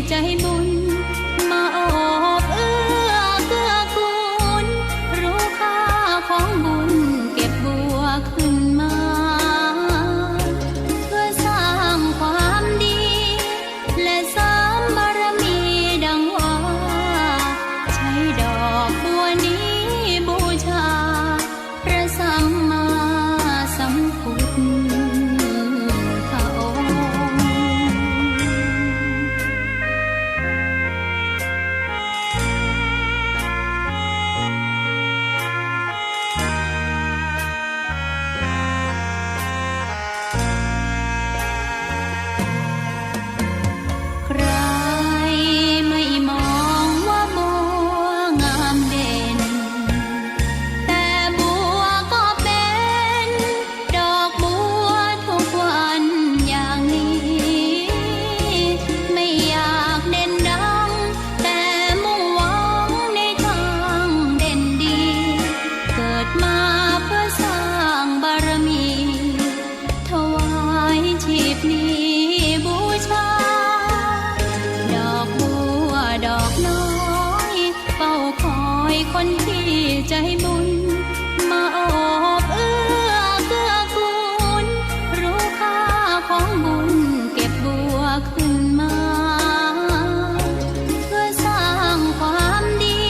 ใจบุญมาโอบเอื้อเกื้อกูลรู้ค่าของบุญเก็บบัวขึ้นมาเพื่อสร้างความดีและเสริมบารมีดังว่าใช้ดอกบัวนี้บูชาพระสัมมาสัมพุทธคนที่ใจบุญมาโอบเอื้อเกื้อกูลรู้ค่าของบุญเก็บบัวขึ้นมาเพื่อสร้างความดี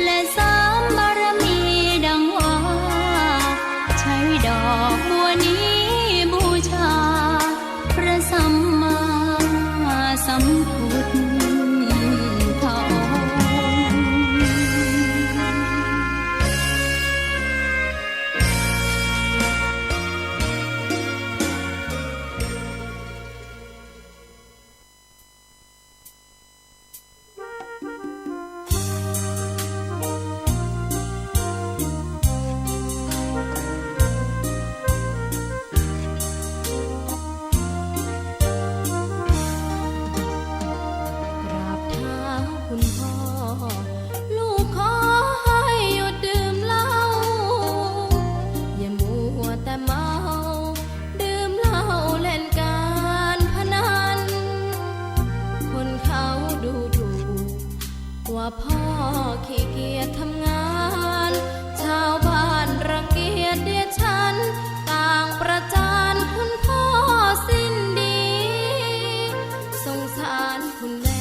และเสริมบารมีดังว่าใช้ดอกบัวนี้บูชาพระสัมมาสัมพุทธว่าพ่อขี้เกียจทำงานชาวบ้านรังเกียจเดียดฉันต่างประจานคุณพ่อสิ้นดีสงสารคุณแม่